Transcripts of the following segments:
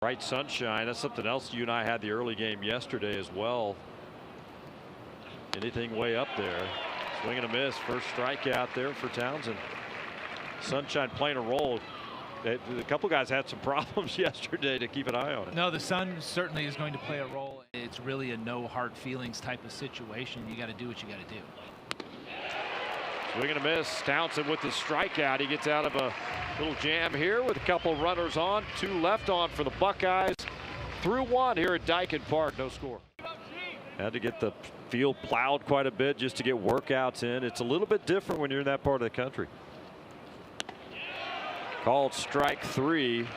Bright sunshine, that's something else you and I had the early game yesterday as well. Anything way up there. Swing and a miss. First strikeout there for Townsend. Sunshine playing a role. A couple guys had some problems yesterday to keep an eye on it. No, the sun certainly is going to play a role. It's really a no hard feelings type of situation. You got to do what you got to do. Swing and a miss. Townsend with the strikeout. He gets out of a little jam here with a couple runners on. 2 left on for the Buckeyes. Through 1 here at Dyken Park. No score. Had to get the field plowed quite a bit just to get workouts in. It's a little bit different when you're in that part of the country. Called strike 3.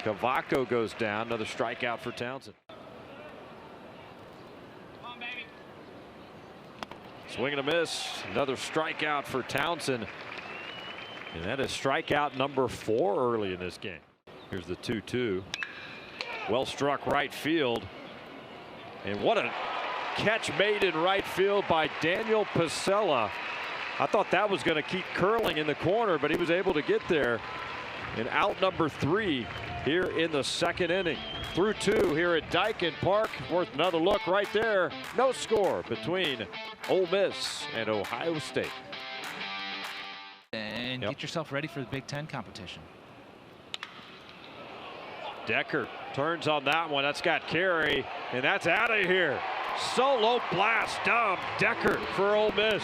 Cavaco goes down. Another strikeout for Townsend. Swing and a miss. Another strikeout for Townsend. And that is strikeout number 4 early in this game. Here's the 2-2. Well struck right field. And what a catch made in right field by Daniel Pasella. I thought that was going to keep curling in the corner, but he was able to get there. And out number 3 here in the 2nd inning. Through 2 here at Dyken Park. Worth another look right there. No score between Ole Miss and Ohio State. And get yourself ready for the Big Ten competition. Decker turns on that one. That's got carry, and that's out of here. Solo blast, Dom Decker for Ole Miss.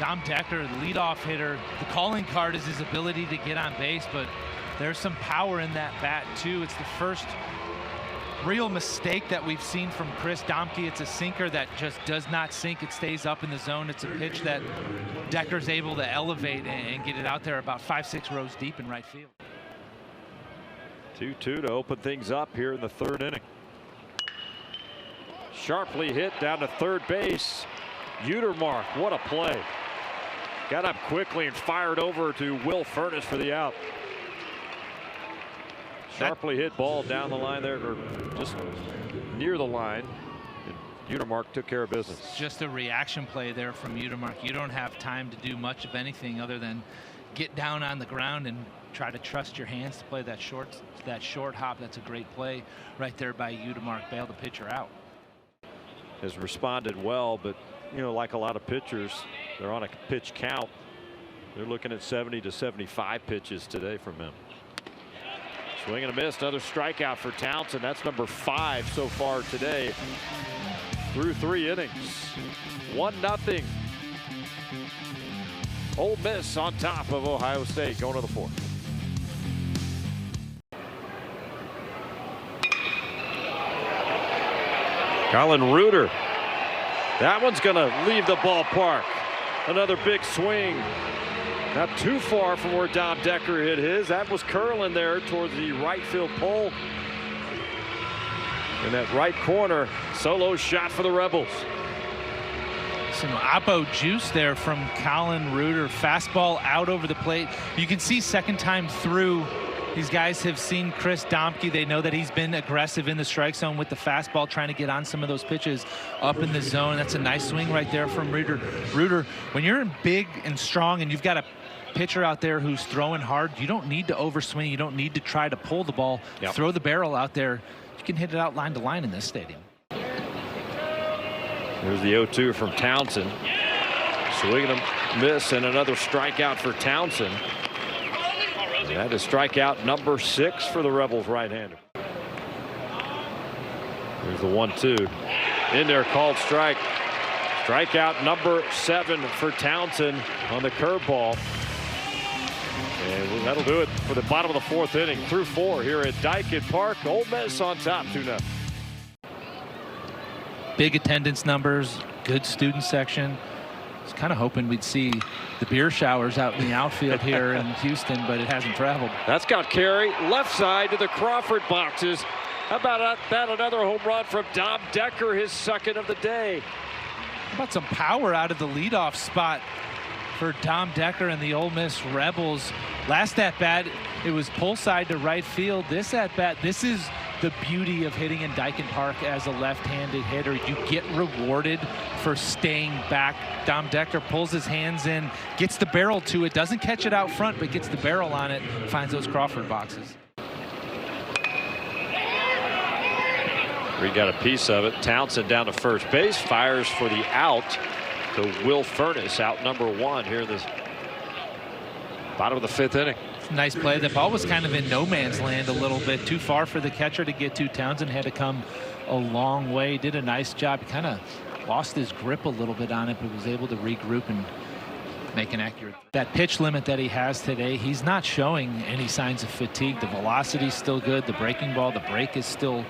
Dom Decker, the leadoff hitter. The calling card is his ability to get on base, but there's some power in that bat too. It's the first real mistake that we've seen from Chris Domke. It's a sinker that just does not sink. It stays up in the zone. It's a pitch that Decker's able to elevate and get it out there about 5-6 rows deep in right field. 2-2 to open things up here in the 3rd inning. Sharply hit down to third base. Utermark, what a play. Got up quickly and fired over to Will Furnace for the out. Sharply hit ball down the line there, or just near the line. And Utermark took care of business. Just a reaction play there from Utermark. You don't have time to do much of anything other than get down on the ground and try to trust your hands to play that short hop. That's a great play right there by Utermark. Bail the pitcher out. Has responded well, but you know, like a lot of pitchers, they're on a pitch count. They're looking at 70 to 75 pitches today from him. Swing and a miss. Another strikeout for Townsend. That's number 5 so far today. Through 3 innings. 1-0. Ole Miss on top of Ohio State going to the 4th. Colin Reuter. That one's going to leave the ballpark. Another big swing. Not too far from where Dom Decker hit his. That was curling there towards the right field pole. In that right corner, solo shot for the Rebels. Some oppo juice there from Colin Reuter. Fastball out over the plate. You can see second time through, these guys have seen Chris Domke. They know that he's been aggressive in the strike zone with the fastball, trying to get on some of those pitches up in the zone. That's a nice swing right there from Reuter. Reuter, when you're big and strong and you've got a pitcher out there who's throwing hard, you don't need to overswing. You don't need to try to pull the ball. Yep. Throw the barrel out there. You can hit it out line to line in this stadium. There's the 0-2 from Townsend. Swing and a miss, and another strikeout for Townsend. That is strikeout number 6 for the Rebels right-hander. There's the 1-2. In there, called strike. Strikeout number 7 for Townsend on the curveball. And that'll do it for the bottom of the 4th inning. Through 4 here at Dyken Park. Ole Miss on top 2-0. Big attendance numbers, good student section. I was kind of hoping we'd see the beer showers out in the outfield here in Houston, but it hasn't traveled. That's got carry left side to the Crawford boxes. How about that? Another home run from Dom Decker, his 2nd of the day. How about some power out of the leadoff spot for Dom Decker and the Ole Miss Rebels. Last at bat, it was pull side to right field. This at bat, this is the beauty of hitting in Dyken Park as a left-handed hitter. You get rewarded for staying back. Dom Decker pulls his hands in, gets the barrel to it, doesn't catch it out front, but gets the barrel on it, finds those Crawford boxes. We got a piece of it. Townsend down to first base, fires for the out to Will Furnace, out number 1 here in this bottom of the 5th inning. Nice play. The ball was kind of in no man's land a little bit, too far for the catcher to get to. Townsend had to come a long way. Did a nice job. He kind of lost his grip a little bit on it, but was able to regroup and make an accurate. That pitch limit that he has today, he's not showing any signs of fatigue. The velocity's still good. The breaking ball, the break is still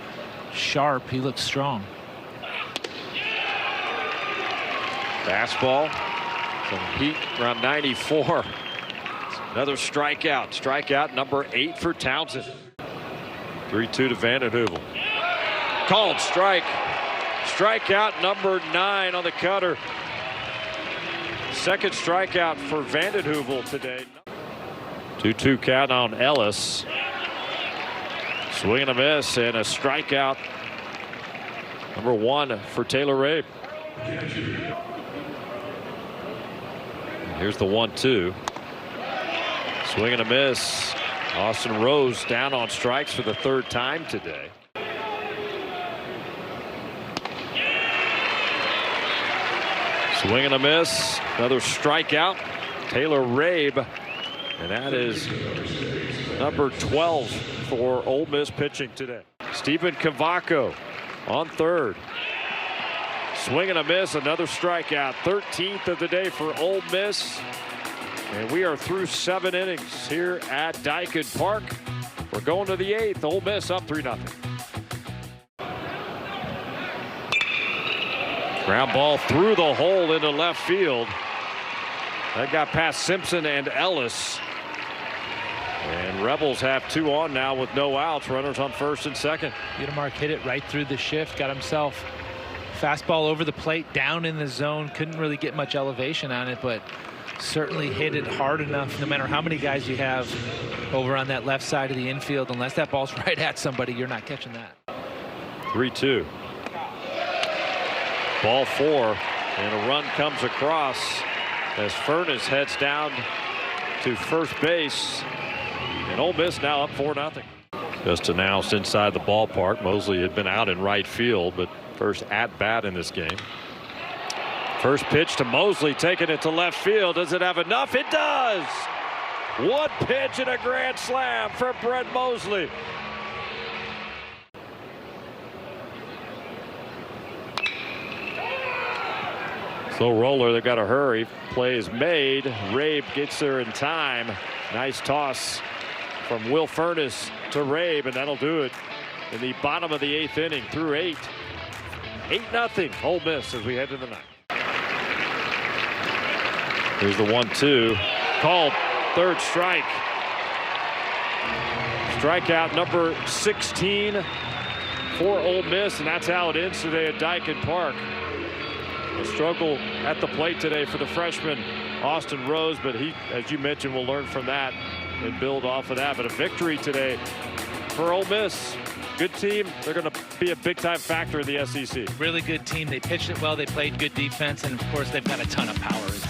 sharp. He looks strong. Fastball, some heat around 94. Another strikeout. Strikeout number 8 for Townsend. 3-2 to Vandenheuvel. Called strike. Strikeout number 9 on the cutter. Second strikeout for Vandenheuvel today. 2-2 count on Ellis. Swing and a miss and a strikeout. Number 1 for Taylor Rabe. Here's the 1-2. Swing and a miss. Austin Rose down on strikes for the 3rd time today. Swing and a miss. Another strikeout. Taylor Rabe. And that is number 12 for Ole Miss pitching today. Stephen Cavaco on 3rd. Swing and a miss. Another strikeout. 13th of the day for Ole Miss. And we are through 7 innings here at Dyken Park. We're going to the 8th. Ole Miss up 3-0. Ground ball through the hole into left field. That got past Simpson and Ellis. And Rebels have 2 on now with no outs. Runners on 1st and 2nd. Udemark hit it right through the shift. Got himself fastball over the plate, down in the zone. Couldn't really get much elevation on it, but certainly hit it hard enough. No matter how many guys you have over on that left side of the infield, unless that ball's right at somebody, you're not catching that. 3-2. Ball 4, and a run comes across as Furnace heads down to first base. And Ole Miss now up 4-0. Just announced inside the ballpark. Mosley had been out in right field, but first at bat in this game. First pitch to Mosley, taking it to left field. Does it have enough? It does. One pitch and a grand slam for Brett Mosley. Slow roller, they've got to hurry. Play is made. Rabe gets there in time. Nice toss from Will Furnace to Rabe, and that'll do it in the bottom of the 8th inning through 8. 8-0 Ole Miss as we head to the 9th. Here's the 1-2. Called. 3rd strike. Strikeout number 16 for Ole Miss, and that's how it ends today at Dyken Park. A struggle at the plate today for the freshman Austin Rose, but he, as you mentioned, will learn from that and build off of that. But a victory today for Ole Miss. Good team. They're going to be a big-time factor in the SEC. Really good team. They pitched it well. They played good defense, and of course, they've got a ton of power as